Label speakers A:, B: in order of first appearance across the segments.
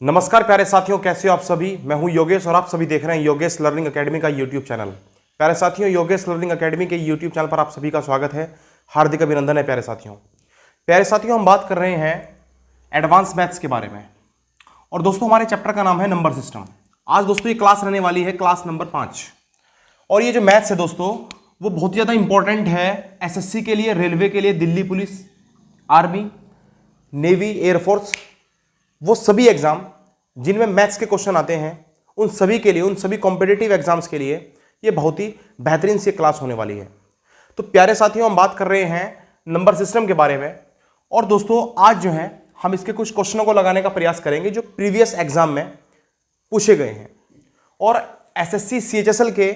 A: नमस्कार प्यारे साथियों, कैसे हो आप सभी। मैं हूं योगेश और आप सभी देख रहे हैं योगेश लर्निंग एकेडमी का यूट्यूब चैनल। प्यारे साथियों, योगेश लर्निंग एकेडमी के यूट्यूब चैनल पर आप सभी का स्वागत है। हार्दिक अभिनंदन है प्यारे साथियों। हम बात कर रहे हैं एडवांस मैथ्स के बारे में। और दोस्तों, हमारे चैप्टर का नाम है नंबर सिस्टम। आज दोस्तों ये क्लास रहने वाली है क्लास नंबर 5। और ये जो मैथ्स है दोस्तों, वो बहुत ज़्यादा इंपॉर्टेंट है एसएससी के लिए, रेलवे के लिए, Delhi police, army, navy, air force, वो सभी एग्जाम जिनमें मैथ्स के क्वेश्चन आते हैं, उन सभी के लिए, उन सभी कॉम्पिटिटिव एग्जाम्स के लिए ये बहुत ही बेहतरीन सी क्लास होने वाली है। तो प्यारे साथियों, हम बात कर रहे हैं नंबर सिस्टम के बारे में। और दोस्तों, आज जो है हम इसके कुछ क्वेश्चनों को लगाने का प्रयास करेंगे जो प्रीवियस एग्जाम में पूछे गए हैं। और एसएससी सीएचएसएल के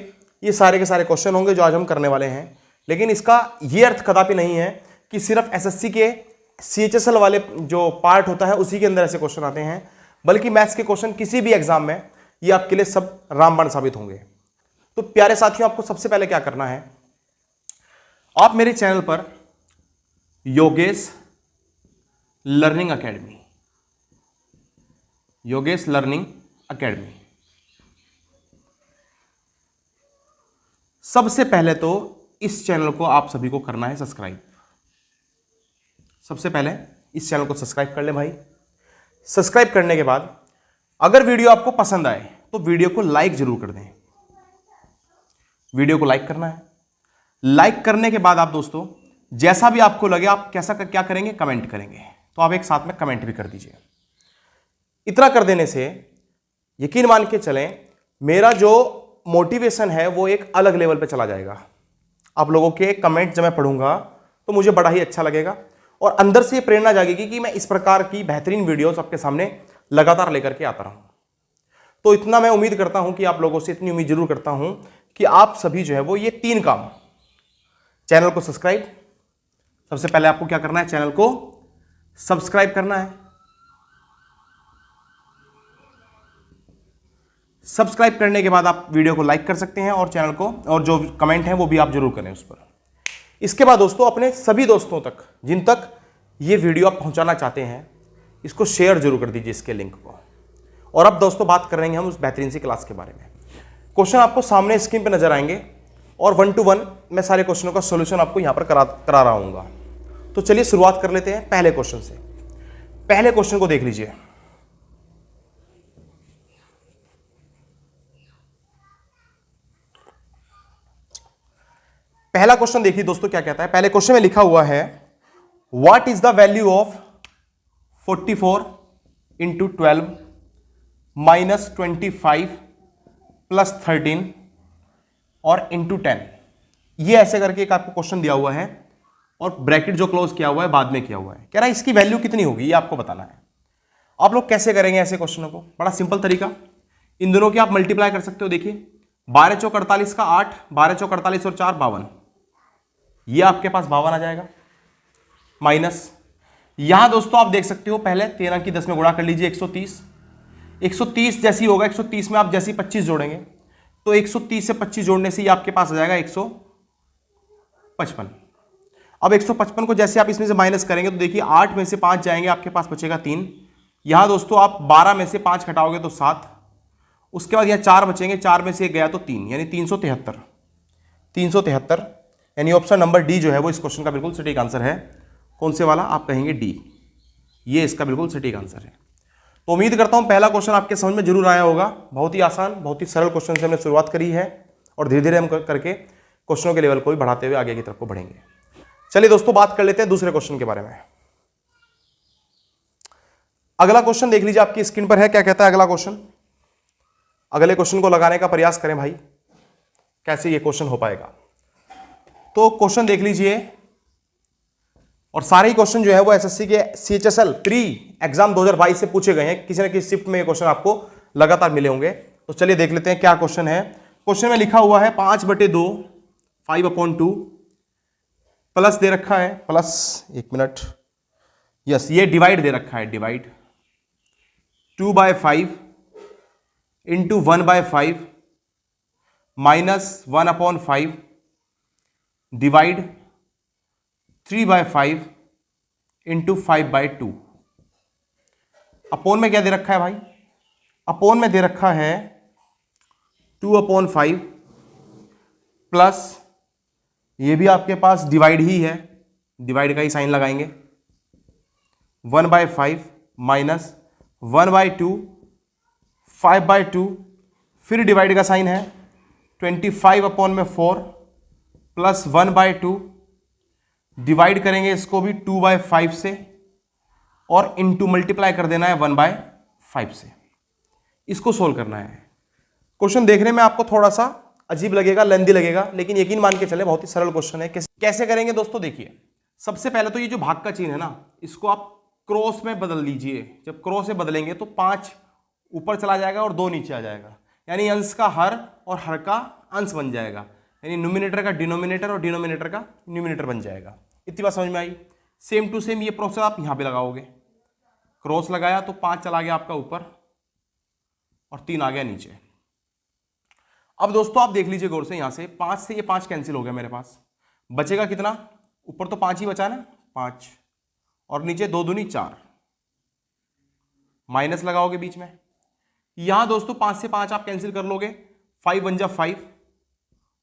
A: ये सारे के सारे क्वेश्चन होंगे जो आज हम करने वाले हैं। लेकिन इसका ये अर्थ कदापि नहीं है कि सिर्फ एसएससी के सीएचएसएल वाले जो पार्ट होता है उसी के अंदर ऐसे क्वेश्चन आते हैं, बल्कि मैथ्स के क्वेश्चन किसी भी एग्जाम में ये आपके लिए सब रामबाण साबित होंगे। तो प्यारे साथियों, आपको सबसे पहले क्या करना है, आप मेरे चैनल पर Yogesh learning academy, Yogesh learning academy, सबसे पहले तो इस चैनल को आप सभी को करना है सब्सक्राइब। सबसे पहले इस चैनल को सब्सक्राइब कर ले भाई। सब्सक्राइब करने के बाद अगर वीडियो आपको पसंद आए तो वीडियो को लाइक जरूर कर दें। वीडियो को लाइक करना है। लाइक करने के बाद आप दोस्तों जैसा भी आपको लगे आप क्या करेंगे, कमेंट करेंगे। तो आप एक साथ में कमेंट भी कर दीजिए। इतना कर देने से यकीन मान के चलें, मेरा जो मोटिवेशन है वो एक अलग लेवल पे चला जाएगा। आप लोगों के कमेंट जब मैं पढ़ूंगा तो मुझे बड़ा ही अच्छा लगेगा और अंदर से प्रेरणा जागेगी कि मैं इस प्रकार की बेहतरीन वीडियोस आपके सामने लगातार लेकर के आता रहूं। तो इतना मैं उम्मीद करता हूं कि आप लोगों से इतनी उम्मीद जरूर करता हूं कि आप सभी जो है वो ये 3 काम, चैनल को सब्सक्राइब, सबसे पहले आपको क्या करना है, चैनल को सब्सक्राइब करना है। सब्सक्राइब करने के बाद आप वीडियो को लाइक कर सकते हैं और चैनल को, और जो कमेंट है वो भी आप जरूर करें उस पर। इसके बाद दोस्तों अपने सभी दोस्तों तक, जिन तक ये वीडियो आप पहुंचाना चाहते हैं, इसको शेयर जरूर कर दीजिए, इसके लिंक को। और अब दोस्तों बात कर रहे हैं हम उस बेहतरीन सी क्लास के बारे में। क्वेश्चन आपको सामने स्क्रीन पे नजर आएंगे और 1 to 1 मैं सारे क्वेश्चनों का सॉल्यूशन आपको यहां पर करा रहा हूंगा। तो चलिए शुरुआत कर लेते हैं पहले क्वेश्चन से। पहले क्वेश्चन को देख लीजिए। पहला क्वेश्चन देखिए दोस्तों क्या कहता है। पहले क्वेश्चन में लिखा हुआ है, what is the value of 44 into 12 minus 25 plus 13 और इंटू 10। ये ऐसे करके एक आपको क्वेश्चन दिया हुआ है और ब्रैकेट जो क्लोज किया हुआ है बाद में किया हुआ है। कह रहा है इसकी वैल्यू कितनी होगी, ये आपको बताना है। आप लोग कैसे करेंगे ऐसे क्वेश्चनों को, बड़ा सिंपल तरीका, इन दोनों की आप मल्टीप्लाई कर सकते हो। देखिए 12 चौक 48 का 8, 12 चौक 48 और 4 52, ये आपके पास 52 आ जाएगा। माइनस यहां दोस्तों आप देख सकते हो, पहले 13 की 10 में गुणा कर लीजिए, 130। 130 जैसी होगा, 130 में आप जैसी 25 जोड़ेंगे तो 130 से 25 जोड़ने से ये आपके पास आ जाएगा 155। अब 155 को जैसे आप इसमें से माइनस करेंगे तो देखिए 8 में से 5 जाएंगे, आपके पास बचेगा 3। यहां दोस्तों आप 12 में से 5 घटाओगे तो 7, उसके बाद यहाँ 4 बचेंगे, 4 में से 1 गया तो 3, यानी 373। 373 यानी ऑप्शन नंबर डी जो है वो इस क्वेश्चन का बिल्कुल सटीक आंसर है। कौन से वाला, आप कहेंगे डी, ये इसका बिल्कुल सटीक आंसर है। तो उम्मीद करता हूं पहला क्वेश्चन आपके समझ में जरूर आया होगा। बहुत ही आसान, बहुत ही सरल क्वेश्चन से हमने शुरुआत करी है और धीरे धीरे हम करके क्वेश्चनों के लेवल को भी बढ़ाते हुए आगे की तरफ को बढ़ेंगे। चलिए दोस्तों बात कर लेते हैं दूसरे क्वेश्चन के बारे में। अगला क्वेश्चन देख लीजिए, आपकी स्क्रीन पर है। क्या कहता है अगला क्वेश्चन, अगले क्वेश्चन को लगाने का प्रयास करें भाई, कैसे ये क्वेश्चन हो पाएगा। तो क्वेश्चन देख लीजिए, और सारे ही क्वेश्चन जो है वो एसएससी के सीएचएसएल प्री एग्जाम 2022 से पूछे गए हैं। किसी न किसी शिफ्ट में ये क्वेश्चन आपको लगातार मिले होंगे। तो चलिए देख लेते हैं क्या क्वेश्चन है। क्वेश्चन में लिखा हुआ है 5/2 5/2 प्लस दे रखा है, प्लस, एक मिनट, यस, ये डिवाइड दे रखा है, divide 2/5 into 1/5 minus 1/5 divide 3/5 into 5/2। Upon में क्या दे रखा है भाई, अपॉन में दे रखा है 2/5 प्लस ये भी आपके पास डिवाइड ही है, डिवाइड का ही साइन लगाएंगे, 1/5 माइनस 1/2, 5/2, फिर डिवाइड का साइन है 25/4 प्लस 1/2, डिवाइड करेंगे इसको भी 2/5 से और इनटू मल्टीप्लाई कर देना है 1/5 से। इसको सोल्व करना है। क्वेश्चन देखने में आपको थोड़ा सा अजीब लगेगा, लेंदी लगेगा, लेकिन यकीन मान के चले बहुत ही सरल क्वेश्चन है। कैसे करेंगे दोस्तों, देखिए सबसे पहले तो ये जो भाग का चिन्ह है ना, इसको आप क्रॉस में बदल लीजिए। जब क्रॉस में बदलेंगे तो 5 ऊपर चला जाएगा और 2 नीचे आ जाएगा, यानी अंश का हर और हर का अंश बन जाएगा, यानी न्यूमिनेटर का डिनोमिनेटर और डिनोमिनेटर का न्यूमिनेटर बन जाएगा। इतनी बात समझ में आई। सेम टू सेम ये प्रोसेस आप यहां पे लगाओगे। क्रॉस लगाया तो 5 चला गया आपका ऊपर और 3 आ गया नीचे। अब दोस्तों आप देख लीजिए गौर से, यहां से 5 से ये 5 कैंसिल हो गया, मेरे पास बचेगा कितना, ऊपर तो 5 ही बचा ना, 5 और नीचे 2 दूनी 4, माइनस लगाओगे बीच में। यहां दोस्तों 5 से 5 आप कैंसिल कर लोगे, 5 1 जा 5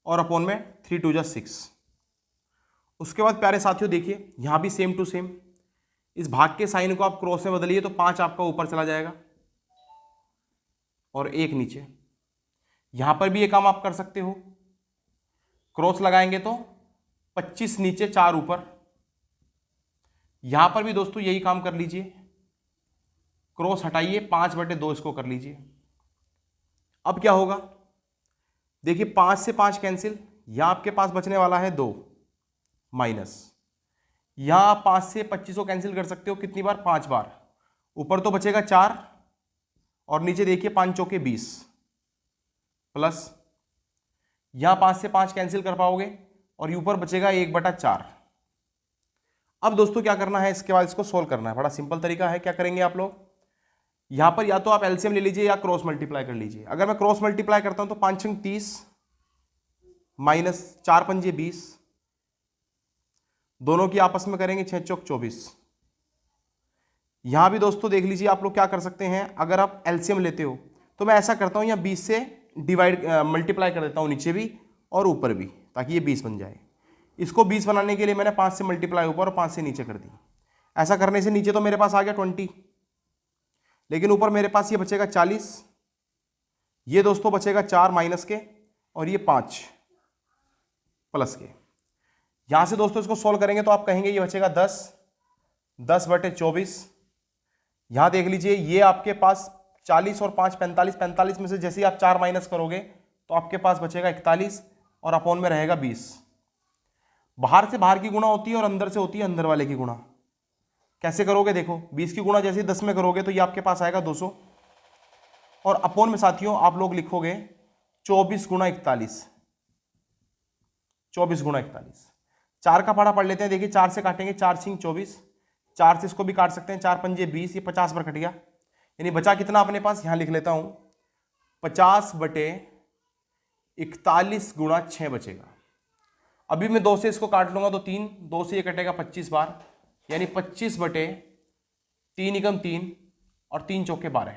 A: और अपॉन में 3 2 जा 6। उसके बाद प्यारे साथियों देखिए यहां भी सेम टू सेम, इस भाग के साइन को आप क्रॉस में बदलिए तो 5 आपका ऊपर चला जाएगा और 1 नीचे। यहां पर भी ये काम आप कर सकते हो, क्रॉस लगाएंगे तो 25 नीचे 4 ऊपर। यहां पर भी दोस्तों यही काम कर लीजिए, क्रॉस हटाइए 5/2 इसको कर लीजिए। अब क्या होगा, देखिए 5 से 5 कैंसिल, यहां आपके पास बचने वाला है 2 माइनस, यहां आप 5 से 25 को कैंसिल कर सकते हो कितनी बार, 5 बार। ऊपर तो बचेगा 4 और नीचे देखिए 5 चौके 20 प्लस यहां 5 से 5 कैंसिल कर पाओगे और ऊपर बचेगा 1/4। अब दोस्तों क्या करना है, इसके बाद इसको सोल्व करना है। बड़ा सिंपल तरीका है। क्या करेंगे आप लोग, यहां पर या तो आप एलसीएम ले लीजिए या क्रॉस मल्टीप्लाई कर लीजिए। अगर मैं क्रॉस मल्टीप्लाई करता हूं तो 5 छंग 30 माइनस 4 पंजे 20, दोनों की आपस में करेंगे 6 चौक 24। यहां भी दोस्तों देख लीजिए आप लोग क्या कर सकते हैं, अगर आप एलसीएम लेते हो तो मैं ऐसा करता हूं, यहाँ 20 से डिवाइड मल्टीप्लाई कर देता हूं नीचे भी और ऊपर भी, ताकि ये 20 बन जाए। इसको 20 बनाने के लिए मैंने 5 से मल्टीप्लाई ऊपर और 5 से नीचे कर दी। ऐसा करने से नीचे तो मेरे पास आ गया 20, लेकिन ऊपर मेरे पास ये बचेगा 40, ये दोस्तों बचेगा 4 माइनस के और ये 5 प्लस के। यहां से दोस्तों इसको सॉल्व करेंगे तो आप कहेंगे ये बचेगा 10/24। यहां देख लीजिए ये आपके पास 40 और 5 45, 45 में से जैसे ही आप 4 माइनस करोगे तो आपके पास बचेगा 41 और अपॉन में रहेगा 20। बाहर से बाहर की गुणा होती है और अंदर से होती है अंदर वाले की गुणा। कैसे करोगे, देखो 20 की गुणा जैसे 10 में करोगे तो ये आपके पास आएगा 200 और अपॉन में साथियों आप लोग लिखोगे 24 गुणा 41। 24 गुणा 41। 4 का पढ़ा पढ़ लेते हैं। देखिए 4 से काटेंगे, 4 छिंग 24, 4 से इसको भी काट सकते हैं, 4 पंजे 20, ये 50 पर कट गया, यानी बचा कितना अपने पास, यहां लिख लेता हूं 50/41 गुणा 6 बचेगा। अभी मैं 2 से इसको काट लूंगा तो 3, 2 से ये कटेगा 25 बार, यानी 25/3 × 3 और 3 चौके 12,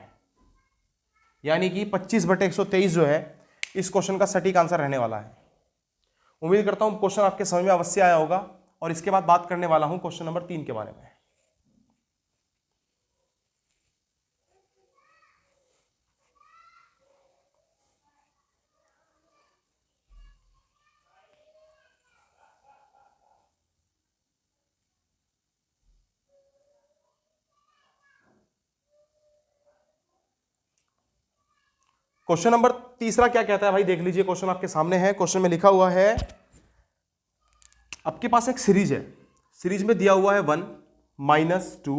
A: यानी कि 25/123 जो है इस क्वेश्चन का सटीक आंसर रहने वाला है। उम्मीद करता हूं क्वेश्चन आपके समझ में अवश्य आया होगा और इसके बाद बात करने वाला हूं क्वेश्चन नंबर 3 के बारे में। क्वेश्चन नंबर तीसरा क्या कहता है भाई, देख लीजिए क्वेश्चन आपके सामने है। क्वेश्चन में लिखा हुआ है, आपके पास एक सीरीज है, सीरीज में दिया हुआ है 1 -2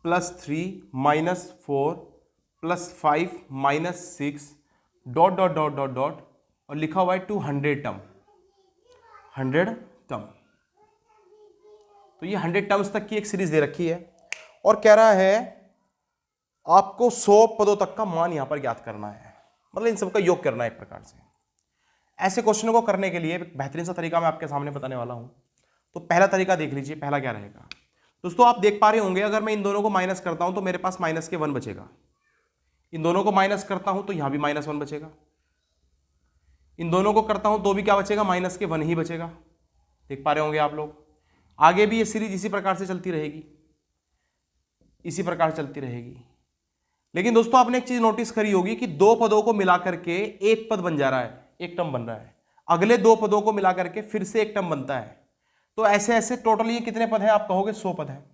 A: +3 -4 +5 -6 dot dot dot dot dot और लिखा हुआ है 200 टर्म, 100 टर्म। तो ये 100 टर्म्स तक की एक सीरीज दे रखी है और कह रहा है आपको 100 पदों तक का मान यहां पर ज्ञात करना है, मतलब इन सबका योग करना है एक प्रकार से। ऐसे क्वेश्चनों को करने के लिए एक बेहतरीन सा तरीका मैं आपके सामने बताने वाला हूं। तो पहला तरीका देख लीजिए, पहला क्या रहेगा दोस्तों, आप देख पा रहे होंगे अगर मैं इन दोनों को माइनस करता हूं तो मेरे पास -1 बचेगा। इन दोनों को माइनस करता हूं तो यहां भी -1 बचेगा, इन दोनों को करता हूं तो भी क्या बचेगा, -1 ही बचेगा। देख पा रहे होंगे आप लोग। आगे भी ये सीरीज इसी प्रकार से चलती रहेगी, इसी प्रकार चलती रहेगी। लेकिन दोस्तों आपने एक चीज नोटिस करी होगी कि दो पदों को मिलाकर के एक पद बन जा रहा है, एक टर्म बन रहा है, अगले दो पदों को मिलाकर के फिर से एक टर्म बनता है। तो ऐसे ऐसे टोटल ये कितने पद हैं, आप कहोगे 100 पद हैं।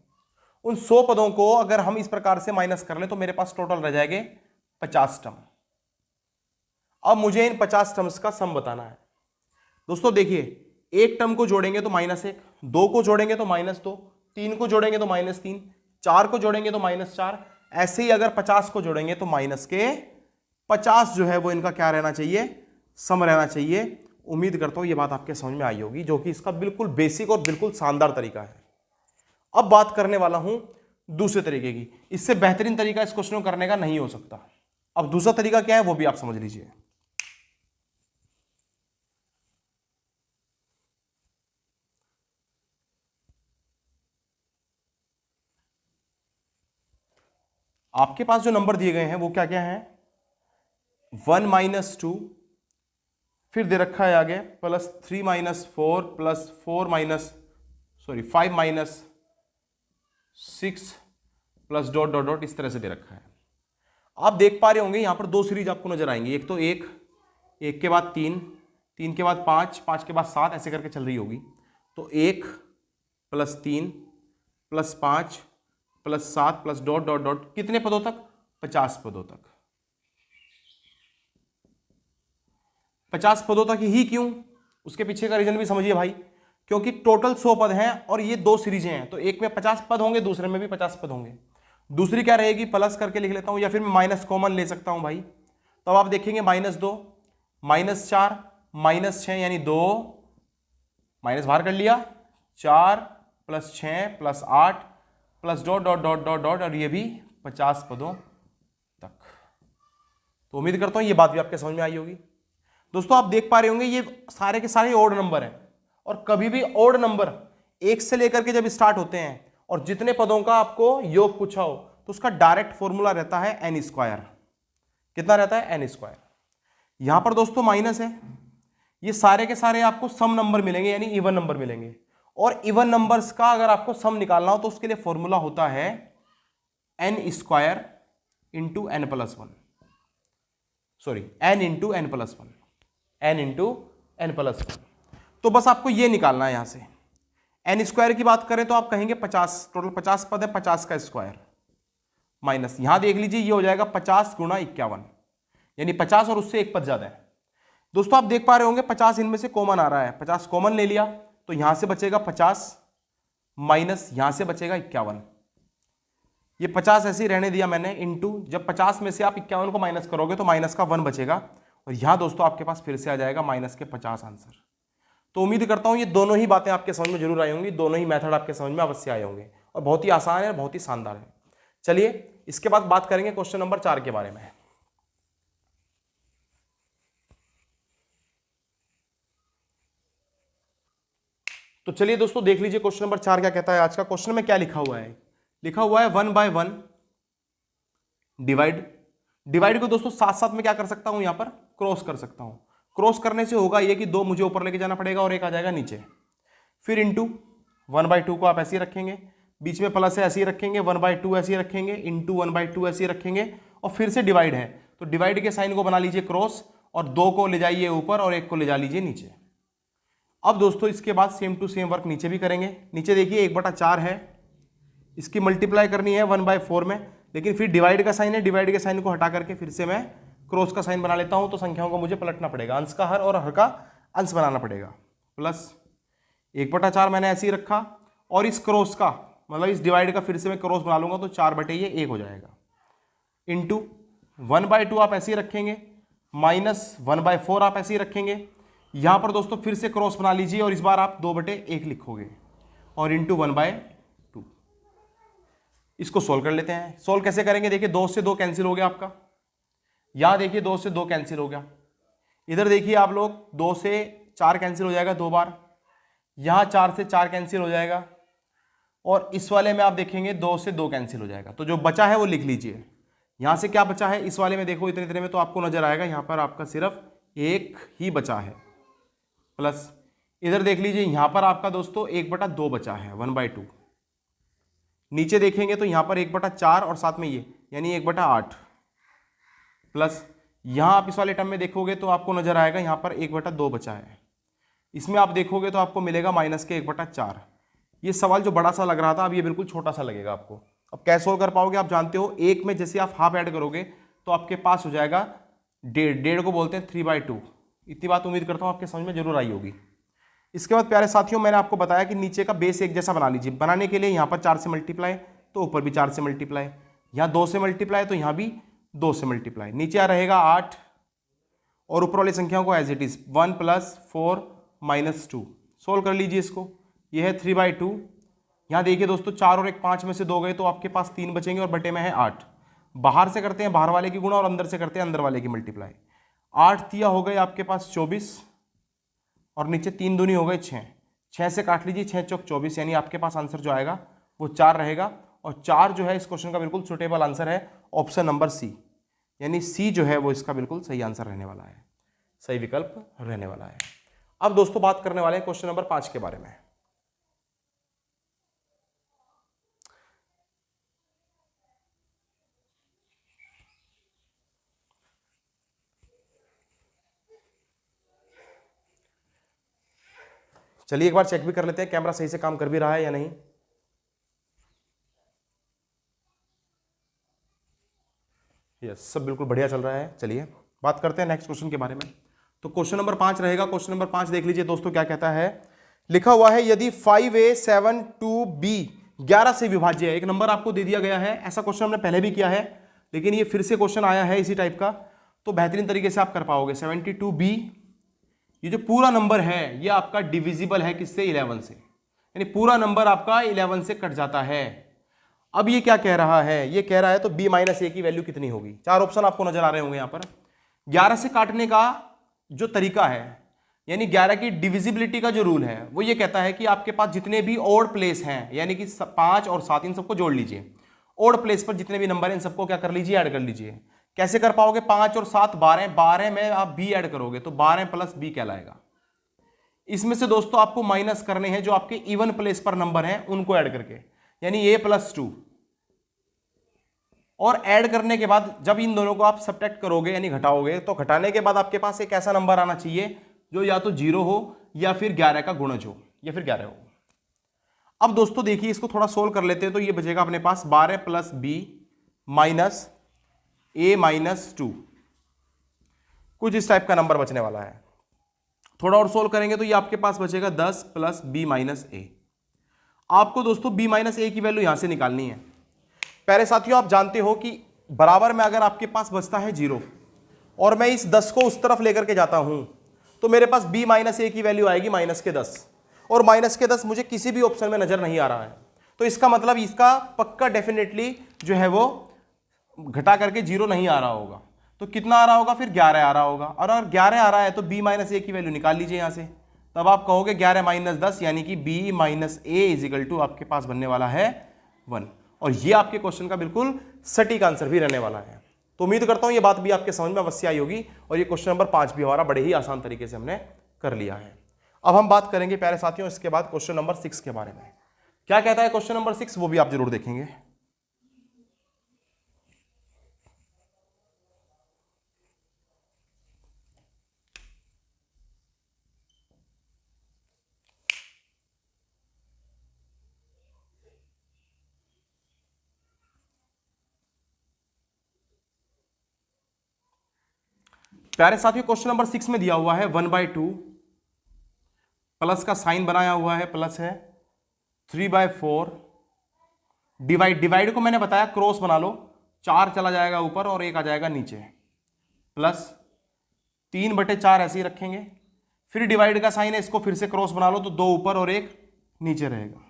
A: उन 100 पदों को अगर हम इस प्रकार से माइनस कर लें तो मेरे पास टोटल रह जाएंगे 50 टर्म। अब मुझे इन 50 टर्म्स का सम बताना है। दोस्तों देखिए, एक टर्म को जोड़ेंगे तो -1, दो को जोड़ेंगे तो -2, 3 को जोड़ेंगे तो -3, 4 को जोड़ेंगे तो -4, ऐसे ही अगर 50 को जोड़ेंगे तो -50 जो है वो इनका क्या रहना चाहिए, सम रहना चाहिए। उम्मीद करता हूं ये बात आपके समझ में आई होगी, जो कि इसका बिल्कुल बेसिक और बिल्कुल शानदार तरीका है। अब बात करने वाला हूं दूसरे तरीके की। इससे बेहतरीन तरीका इस क्वेश्चन को करने का नहीं हो सकता। अब दूसरा तरीका क्या है वो भी आप समझ लीजिए। आपके पास जो नंबर दिए गए हैं वो क्या क्या है, 1 - 2, फिर दे रखा है आगे +3 - 4 5 - 6 प्लस डॉट डॉट डॉट, इस तरह से दे रखा है। आप देख पा रहे होंगे यहां पर दो सीरीज आपको नजर आएंगी, एक तो एक के बाद 3, 3 के बाद 5, 5 के बाद 7, ऐसे करके चल रही होगी। तो 1 + 3 + 5 + 7 प्लस डॉट डॉट डॉट, कितने पदों तक, 50 पदों तक। 50 पदों तक ही क्यों, उसके पीछे का रीजन भी समझिए भाई। क्योंकि टोटल 100 पद हैं और ये दो सीरीजें हैं, तो एक में 50 पद होंगे, दूसरे में भी 50 पद होंगे। दूसरी क्या रहेगी, प्लस करके लिख लेता हूं, या फिर मैं माइनस कॉमन ले सकता हूं भाई। तो आप देखेंगे -2 -4 -6 यानी 2, माइनस बाहर कर लिया, 4 + 6 + 8 plus dot dot dot dot dot, और ये भी 50 पदों तक। तो उम्मीद करता हूं ये बात भी आपके समझ में आई होगी। दोस्तों आप देख पा रहे होंगे ये सारे के सारे ओड नंबर हैं, और कभी भी ओड नंबर 1 से लेकर के जब स्टार्ट होते हैं और जितने पदों का आपको योग पूछा हो तो उसका डायरेक्ट फॉर्मूला रहता है n²। कितना रहता है, n²। यहां पर दोस्तों माइनस है, ये सारे के सारे आपको सम नंबर मिलेंगे, यानी इवन नंबर मिलेंगे। और इवन नंबर्स का अगर आपको सम निकालना हो तो उसके लिए फॉर्मूला होता है n² × n + 1, sorry n × n + 1, n × n + 1। तो बस आपको ये निकालना है। यहां से n² की बात करें तो आप कहेंगे 50, टोटल 50 पद है, 50 का स्क्वायर माइनस, यहां देख लीजिए ये हो जाएगा 50 × 51, यानी 50 और उससे एक पद ज्यादा है। दोस्तों आप देख पा रहे होंगे 50 इनमें से कॉमन आ रहा है, 50 कॉमन ले लिया तो यहां से बचेगा 50 माइनस यहां से बचेगा 51। ये 50 ऐसे ही रहने दिया मैंने, इनटू जब 50 में से आप 51 को माइनस करोगे तो माइनस का 1 बचेगा, और यहां दोस्तों आपके पास फिर से आ जाएगा -50 आंसर। तो उम्मीद करता हूं ये दोनों ही बातें आपके समझ में जरूर आई होंगी, दोनों ही मेथड आपके समझ में अवश्य आए होंगे, और बहुत ही आसान है, बहुत ही शानदार है। चलिए इसके बाद बात करेंगे क्वेश्चन नंबर 4 के बारे में। तो चलिए दोस्तों देख लीजिए क्वेश्चन नंबर 4 क्या कहता है। आज का क्वेश्चन में क्या लिखा हुआ है, लिखा हुआ है 1/1 डिवाइड को दोस्तों साथ साथ में क्या कर सकता हूं, यहां पर क्रॉस कर सकता हूं। क्रॉस करने से होगा ये कि 2 मुझे ऊपर लेके जाना पड़ेगा और 1 आ जाएगा नीचे। फिर इंटू 1/2 को आप ऐसे ही रखेंगे, बीच में प्लस है ऐसे ही रखेंगे, 1/2 ऐसे ही रखेंगे, इंटू 1/2 ऐसे ही रखेंगे, और फिर से डिवाइड है तो डिवाइड के साइन को बना लीजिए क्रॉस, और 2 को ले जाइए ऊपर और 1 को ले जा लीजिए नीचे। अब दोस्तों इसके बाद सेम टू सेम वर्क नीचे भी करेंगे। नीचे देखिए 1/4 है, इसकी मल्टीप्लाई करनी है 1/4 में, लेकिन फिर डिवाइड का साइन है, डिवाइड के साइन को हटा करके फिर से मैं क्रॉस का साइन बना लेता हूं, तो संख्याओं को मुझे पलटना पड़ेगा, अंश का हर और हर का अंश बनाना पड़ेगा। प्लस 1/4 मैंने ऐसे ही रखा, और इस क्रॉस का मतलब इस डिवाइड का फिर से मैं क्रॉस बना लूंगा तो 4/1 हो जाएगा, इंटू 1/2 आप ऐसे ही रखेंगे, माइनस 1/4 आप ऐसे ही रखेंगे। यहां पर दोस्तों फिर से क्रॉस बना लीजिए और इस बार आप 2/1 लिखोगे, और इंटू 1/2। इसको सोल्व कर लेते हैं। सोल्व कैसे करेंगे, देखिए 2 से 2 कैंसिल हो गया आपका, यहां देखिए 2 से 2 कैंसिल हो गया, इधर देखिए आप लोग 2 से 4 कैंसिल हो जाएगा 2 बार, यहां 4 से 4 कैंसिल हो जाएगा, और इस वाले में आप देखेंगे 2 से 2 कैंसिल हो जाएगा। तो जो बचा है वो लिख लीजिए, यहां से क्या बचा है, इस वाले में देखो इतने इतने में तो आपको नजर आएगा यहां पर आपका सिर्फ एक ही बचा है, प्लस इधर देख लीजिए यहां पर आपका दोस्तों 1/2 बचा है, 1/2। नीचे देखेंगे तो यहां पर 1/4 और साथ में ये यानी 1/8, प्लस यहां आप इस वाले टर्म में देखोगे तो आपको नजर आएगा यहां पर 1/2 बचा है। इसमें आप देखोगे तो आपको मिलेगा माइनस के 1/4। ये सवाल जो बड़ा सा लग रहा था अब ये बिल्कुल छोटा सा लगेगा आपको। अब कैसे सोल्व कर पाओगे, आप जानते हो एक में जैसे आप हाफ ऐड करोगे तो आपके पास हो जाएगा डेढ़ को बोलते हैं 3/2। इतनी बात उम्मीद करता हूं आपके समझ में जरूर आई होगी। इसके बाद प्यारे साथियों मैंने आपको बताया कि नीचे का बेस एक जैसा बना लीजिए। बनाने के लिए यहाँ पर 4 से मल्टीप्लाई तो ऊपर भी 4 से मल्टीप्लाई, यहाँ 2 से मल्टीप्लाई तो यहाँ भी 2 से मल्टीप्लाई, नीचे आ रहेगा 8 और ऊपर वाली संख्याओं को एज इट इज 1 + 4 - 2। सोल्व कर लीजिए इसको, यह है 3/2। यहाँ देखिए दोस्तों 4 और 1 5 में से 2 गए तो आपके पास 3 बचेंगे और बटे में है 8। बाहर से करते हैं बाहर वाले की गुणा और अंदर से करते हैं अंदर वाले की मल्टीप्लाई। 8 तिया हो गए आपके पास 24 और नीचे 3 दूनी हो गए 6। 6 से काट लीजिए, 6 चौक 24, यानी आपके पास आंसर जो आएगा वो 4 रहेगा। और 4 जो है इस क्वेश्चन का बिल्कुल सुटेबल आंसर है ऑप्शन नंबर सी, यानी सी जो है वो इसका बिल्कुल सही आंसर रहने वाला है, सही विकल्प रहने वाला है। अब दोस्तों बात करने वाले हैं क्वेश्चन नंबर 5 के बारे में। चलिए एक बार चेक भी कर लेते हैं कैमरा सही से काम कर भी रहा है या नहीं। यस, सब बिल्कुल बढ़िया चल रहा है। चलिए बात करते हैं नेक्स्ट क्वेश्चन के बारे में। तो क्वेश्चन नंबर 5 रहेगा। क्वेश्चन नंबर 5 देख लीजिए दोस्तों क्या कहता है, लिखा हुआ है यदि 5a 7 2b 11 से विभाज्य है। एक नंबर आपको दे दिया गया है, ऐसा क्वेश्चन हमने पहले भी किया है लेकिन ये फिर से क्वेश्चन आया है इसी टाइप का, तो बेहतरीन तरीके से आप कर पाओगे। 72b ये जो पूरा नंबर है ये आपका डिविजिबल है किससे, 11 से, यानी पूरा नंबर आपका 11 से कट जाता है। अब ये क्या कह रहा है, ये कह रहा है तो b - a की वैल्यू कितनी होगी। 4 ऑप्शन आपको नजर आ रहे होंगे यहाँ पर। 11 से काटने का जो तरीका है, यानी 11 की डिविजिबिलिटी का जो रूल है वो ये कहता है कि आपके पास जितने भी ऑड प्लेस हैं, यानी कि 5 और 7 इन सबको जोड़ लीजिए। ऑड प्लेस पर जितने भी नंबर हैं इन सबको क्या कर लीजिए, ऐड कर लीजिए। कैसे कर पाओगे, 5 और 7 12, 12 में आप b ऐड करोगे तो 12 + b कहलाएगा। इसमें से दोस्तों आपको माइनस करने हैं जो आपके इवन प्लेस पर नंबर हैं उनको ऐड करके, यानी a + 2। और ऐड करने के बाद जब इन दोनों को आप सब्ट्रैक्ट करोगे यानी घटाओगे, तो घटाने के बाद आपके पास एक ऐसा नंबर आना चाहिए जो या तो 0 हो या फिर 11 का गुणज हो या फिर 11 हो। अब दोस्तों देखिए इसको थोड़ा सोल्व कर लेते हैं, तो ये बचेगा अपने पास 12 + b - a - 2, कुछ इस टाइप का नंबर बचने वाला है। थोड़ा और सोल्व करेंगे तो ये आपके पास बचेगा 10 + b - a। आपको दोस्तों b - a की वैल्यू यहां से निकालनी है। प्यारे साथियों आप जानते हो कि बराबर में अगर आपके पास बचता है 0 और मैं इस 10 को उस तरफ लेकर के जाता हूं तो मेरे पास b - a की वैल्यू आएगी -10, और -10 मुझे किसी भी ऑप्शन में नजर नहीं आ रहा है। तो इसका मतलब इसका पक्का डेफिनेटली जो है वो घटा करके 0 नहीं आ रहा होगा। तो कितना आ रहा होगा, फिर 11 आ रहा होगा। और अगर 11 आ रहा है तो b - a की वैल्यू निकाल लीजिए यहां से, तब आप कहोगे 11 - 10 यानी कि b - a = आपके पास बनने वाला है 1। और ये आपके क्वेश्चन का बिल्कुल सटीक आंसर भी रहने वाला है। तो उम्मीद करता हूं ये बात भी आपके समझ में अवश्य आई होगी और ये क्वेश्चन नंबर 5 भी हमारा बड़े ही आसान तरीके से हमने कर लिया है। अब हम बात करेंगे प्यारे साथियों इसके बाद क्वेश्चन नंबर 6 के बारे में। क्या कहता है क्वेश्चन नंबर 6, वो भी आप जरूर देखेंगे। प्यारे साथियों क्वेश्चन नंबर 6 में दिया हुआ है 1/2, प्लस का साइन बनाया हुआ है, प्लस है 3/4, डिवाइड को मैंने बताया क्रॉस बना लो, 4 चला जाएगा ऊपर और 1 आ जाएगा नीचे, प्लस 3/4 ऐसे ही रखेंगे। फिर डिवाइड का साइन है, इसको फिर से क्रॉस बना लो तो 2 ऊपर और 1 नीचे रहेगा,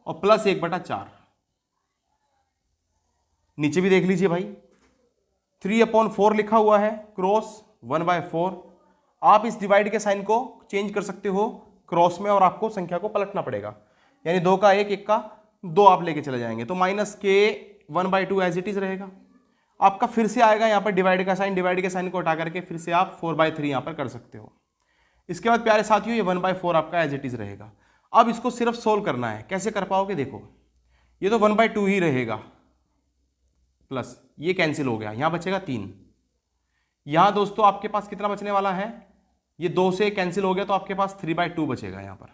A: और प्लस 1/4। नीचे भी देख लीजिए भाई 3/4 लिखा हुआ है, क्रॉस 1/4। आप इस डिवाइड के साइन को चेंज कर सकते हो क्रॉस में और आपको संख्या को पलटना पड़ेगा, यानी 2 का 1, 1 का 2 आप लेके चले जाएंगे, तो -k 1/2 एज इट इज रहेगा। आपका फिर से आएगा यहाँ पर डिवाइड का साइन, डिवाइड के साइन को हटा करके फिर से आप 4/3 यहाँ पर कर सकते हो। इसके बाद प्यारे साथियों ये 1/4 आपका एज इट इज रहेगा। अब इसको सिर्फ सोल्व करना है। कैसे कर पाओगे, देखो ये तो 1/2 ही रहेगा, प्लस ये कैंसिल हो गया, यहाँ बचेगा 3। यहाँ दोस्तों आपके पास कितना बचने वाला है, ये 2 से कैंसिल हो गया तो आपके पास 3/2 बचेगा यहाँ पर,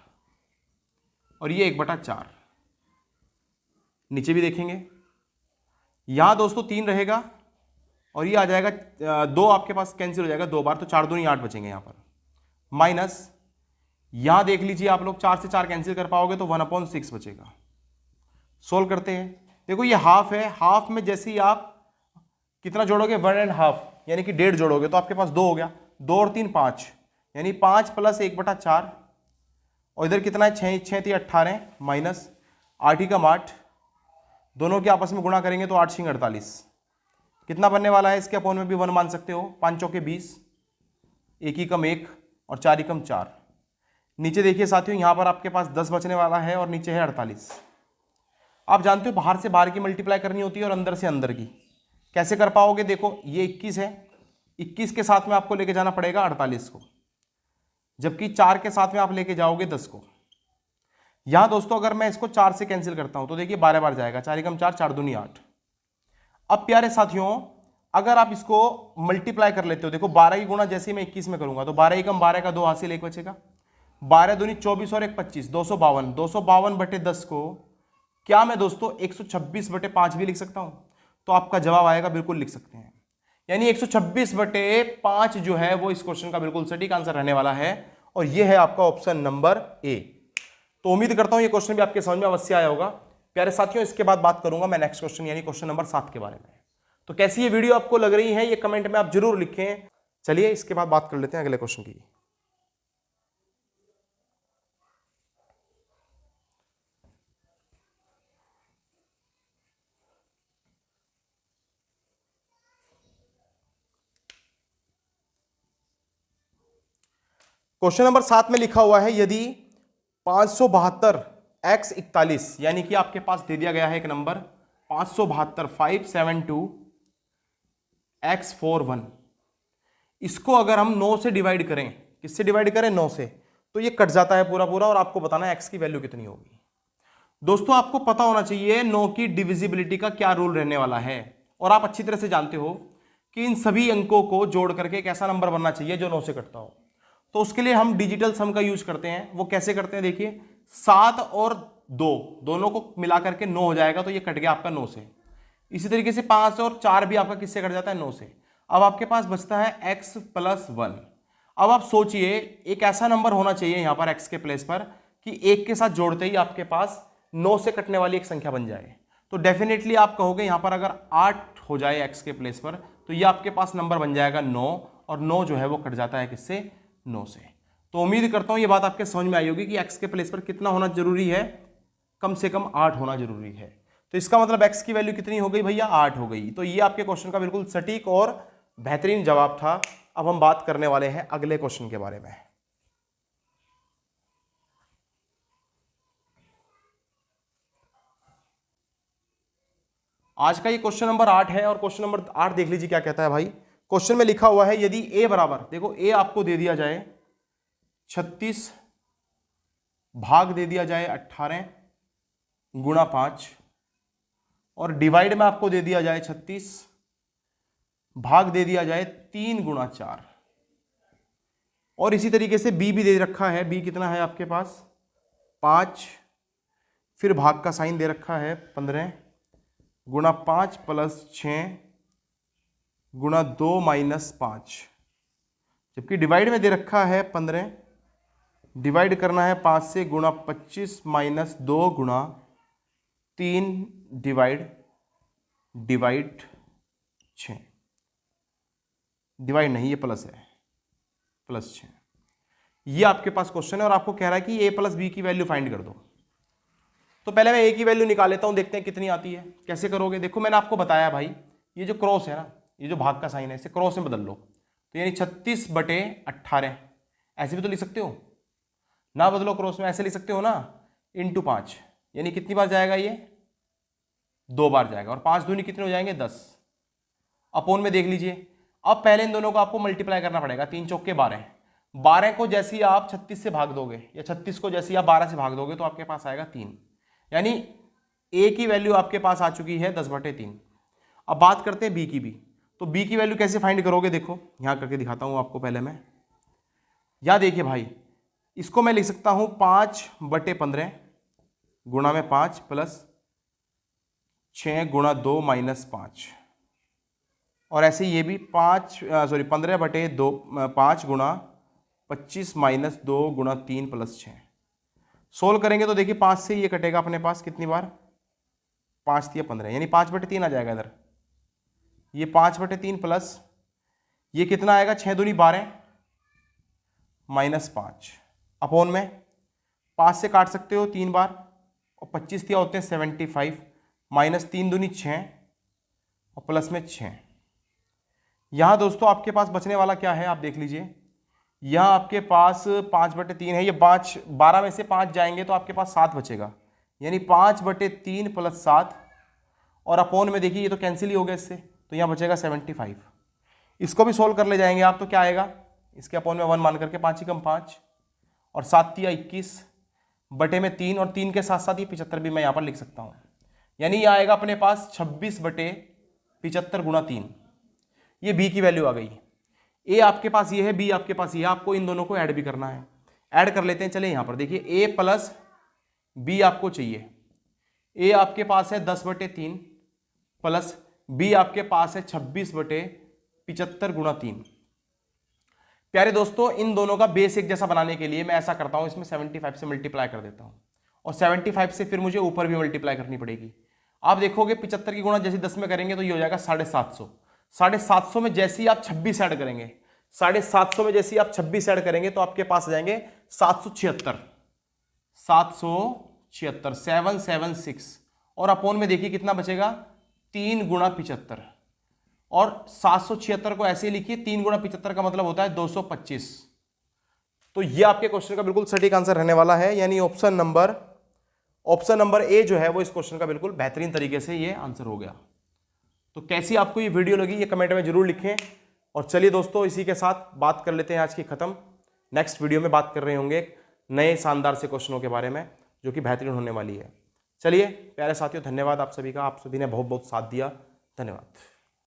A: और ये 1/4। नीचे भी देखेंगे, यहाँ दोस्तों 3 रहेगा और ये आ जाएगा 2, आपके पास कैंसिल हो जाएगा 2 बार, तो 4 दूनी 8 बचेंगे यहाँ पर, माइनस यहां देख लीजिए आप लोग 4 से 4 कैंसिल कर पाओगे तो 1/6 बचेगा। सोल्व करते हैं, देखो ये हाफ है, हाफ में जैसे ही आप कितना जोड़ोगे 1.5 यानी कि 1.5 जोड़ोगे तो आपके पास 2 हो गया, 2 और 3 5 यानी 5 + 1/4, और इधर कितना है 6 6 3 18 माइनस 8 ही कम 8, दोनों के आपस में गुणा करेंगे तो 8 6 48, कितना बनने वाला है, इसके अपोन में भी 1 मान सकते हो, 5 चौके 20, 1 ही कम 1 और 4 ही कम 4। नीचे देखिए साथियों यहां पर आपके पास 10 बचने वाला है और नीचे है 48। आप जानते हो बाहर से बाहर की मल्टीप्लाई करनी होती है और अंदर से अंदर की, कैसे कर पाओगे, देखो ये 21 है, 21 के साथ में आपको लेके जाना पड़ेगा 48 को, जबकि 4 के साथ में आप लेके जाओगे 10 को। यहां दोस्तों अगर मैं इसको 4 से कैंसिल करता हूं तो देखिए 12 बार जाएगा, 4 ही कम 4 4 दूनी 8। अब प्यारे साथियों अगर आप इसको मल्टीप्लाई कर लेते हो, देखो 12 की गुणा जैसे ही मैं 21 में करूंगा तो 12 ही कम 12 का 2 हासिल 1 बचेगा, 12 दूनी 24 और 1 25, 252, 252/10 को क्या मैं दोस्तों 126/5 भी लिख सकता हूं, तो आपका जवाब आएगा, बिल्कुल लिख सकते हैं। यानी 126/5 जो है वो इस क्वेश्चन का बिल्कुल सटीक आंसर रहने वाला है, और ये है आपका ऑप्शन नंबर ए। तो उम्मीद करता हूं ये क्वेश्चन भी आपके समझ में अवश्य आया होगा। प्यारे साथियों इसके बाद बात करूंगा मैं नेक्स्ट क्वेश्चन यानी क्वेश्चन नंबर 7 के बारे में। तो कैसी ये वीडियो आपको लग रही है ये कमेंट में आप जरूर लिखें। चलिए इसके बाद बात कर लेते हैं अगले क्वेश्चन की। क्वेश्चन नंबर 7 में लिखा हुआ है यदि 572 x 41 यानी कि आपके पास दे दिया गया है एक नंबर 572 572 x 41, इसको अगर हम 9 से डिवाइड करें, किससे डिवाइड करें 9 से, तो ये कट जाता है पूरा पूरा और आपको बताना है x की वैल्यू कितनी होगी। दोस्तों आपको पता होना चाहिए 9 की डिविजिबिलिटी का क्या रूल रहने वाला है, और आप अच्छी तरह से जानते हो कि इन सभी अंकों को जोड़ करके एक ऐसा नंबर बनना चाहिए जो 9 से कटता हो। तो उसके लिए हम डिजिटल सम का यूज करते हैं। वो कैसे करते हैं, देखिए 7 और 2 दोनों को मिला करके 9 हो जाएगा, तो ये कट गया आपका 9 से। इसी तरीके से 5 और 4 भी आपका किससे कट जाता है 9 से। अब आपके पास बचता है x + 1। अब आप सोचिए एक ऐसा नंबर होना चाहिए यहां पर x के प्लेस पर कि 1 के साथ जोड़ते ही आपके पास 9 से कटने वाली एक संख्या बन जाए। तो डेफिनेटली आप कहोगे यहां पर अगर 8 हो जाए x के प्लेस पर तो ये आपके पास नंबर बन जाएगा 9, और 9 जो है वो कट जाता है किससे 9 से। तो उम्मीद करता हूं ये बात आपके समझ में आई होगी कि x के प्लेस पर कितना होना जरूरी है, कम से कम 8 होना जरूरी है। तो इसका मतलब x की वैल्यू कितनी हो गई भैया 8 हो गई। तो ये आपके क्वेश्चन का बिल्कुल सटीक और बेहतरीन जवाब था। अब हम बात करने वाले हैं अगले क्वेश्चन के बारे में। आज का ये क्वेश्चन नंबर 8 है, और क्वेश्चन नंबर 8 देख लीजिए क्या कहता है भाई। क्वेश्चन में लिखा हुआ है यदि a बराबर, देखो a आपको दे दिया जाए 36 भाग दे दिया जाए 18 गुणा 5, और डिवाइड में आपको दे दिया जाए 36 भाग दे दिया जाए 3 गुणा 4, और इसी तरीके से b भी दे रखा है। b कितना है आपके पास 5, फिर भाग का साइन दे रखा है 15 गुणा 5 + 6 गुणा 2 - 5, जबकि डिवाइड में दे रखा है 15, डिवाइड करना है 5 से गुणा 25 - 2 गुणा 3 डिवाइड 6, डिवाइड नहीं ये प्लस है +6। ये आपके पास क्वेश्चन है और आपको कह रहा है कि a + b की वैल्यू फाइंड कर दो। तो पहले मैं a की वैल्यू निकाल लेता हूं, देखते हैं कितनी आती है। कैसे करोगे, देखो मैंने आपको बताया भाई ये जो क्रॉस है ना, ये जो भाग का साइन है इसे क्रॉस में बदल लो, तो यानी 36/18 ऐसे भी तो लिख सकते हो ना, बदलो क्रॉस में ऐसे लिख सकते हो ना, × 5 यानी कितनी बार जाएगा ये 2 बार जाएगा, और 5 दूनी कितने हो जाएंगे 10, अपोन में देख लीजिए। अब पहले इन दोनों को आपको मल्टीप्लाई करना पड़ेगा, 3 चौके 12, 12 को जैसे ही आप 36 से भाग दोगे या 36 को जैसे ही आप 12 से भाग दोगे तो आपके पास आएगा 3, यानी ए की वैल्यू आपके पास आ चुकी है 10/3। अब बात करते हैं बी की भी। तो बी की वैल्यू कैसे फाइंड करोगे, देखो यहां करके दिखाता हूं आपको पहले मैं। यहां देखिए भाई, इसको मैं लिख सकता हूं 5/15 गुणा में 5 प्लस 6 गुणा 2 माइनस 5, और ऐसे ये भी 15/2 5 गुणा 25 माइनस 2 गुणा 3 प्लस 6। सोल्व करेंगे तो देखिए 5 से ये कटेगा अपने पास कितनी बार, 5 × 15, यानी 5/3 आ जाएगा इधर। ये 5/3 प्लस ये कितना आएगा, 6 दूनी 12 माइनस 5 अपोन में 5 से काट सकते हो 3 बार, और 25 दिया होते हैं 75 माइनस 3 दूनी 6 और प्लस में 6। यहां दोस्तों आपके पास बचने वाला क्या है, आप देख लीजिए। यहां आपके पास 5/3 है, ये 12 में से 5 जाएंगे तो आपके पास 7 बचेगा, यानी 5/3 प्लस 7, और अपोन में देखिए ये तो कैंसिल ही हो गया इससे, तो यहाँ बचेगा 75। इसको भी सोल्व कर ले जाएंगे आप तो क्या आएगा, इसके अपोन में 1 मान करके 5 × 5 और 7 × 21 बटे में 3, और 3 के साथ साथ ये 75 भी मैं यहाँ पर लिख सकता हूँ, यानी ये आएगा अपने पास 26/75 गुणा 3। ये बी की वैल्यू आ गई। ए आपके पास ये है, बी आपके पास ये है, आपको इन दोनों को ऐड भी करना है। ऐड कर लेते हैं, चले यहाँ पर देखिए ए प्लस बी आपको चाहिए। ए आपके पास है 10/3 प्लस बी आपके पास है 26/75 गुणा 3। प्यारे दोस्तों, इन दोनों का बेस एक जैसा बनाने के लिए मैं ऐसा करता हूं, इसमें 75 से मल्टीप्लाई कर देता हूं, और 75 से फिर मुझे ऊपर भी मल्टीप्लाई करनी पड़ेगी। आप देखोगे 75 की गुणा जैसे 10 में करेंगे तो ये हो जाएगा 750। 750 में जैसे ही आप 26 ऐड करेंगे, 750 में जैसे ही आप 26 ऐड करेंगे तो आपके पास आ जाएंगे 776, 776 और अपोन में देखिए कितना बचेगा, 3 गुणा 75, और 776 को ऐसे ही लिखिए, 3 गुणा 75 का मतलब होता है 225। तो ये आपके क्वेश्चन का बिल्कुल सटीक आंसर रहने वाला है, यानी ऑप्शन नंबर ए जो है वो इस क्वेश्चन का बिल्कुल बेहतरीन तरीके से ये आंसर हो गया। तो कैसी आपको ये वीडियो लगी ये कमेंट में जरूर लिखें। और चलिए दोस्तों, इसी के साथ बात कर लेते हैं आज की खत्म। नेक्स्ट वीडियो में बात कर रहे होंगे एक नए शानदार से क्वेश्चनों के बारे में जो कि बेहतरीन होने वाली है। चलिए प्यारे साथियों, धन्यवाद आप सभी का, आप सभी ने बहुत बहुत साथ दिया, धन्यवाद।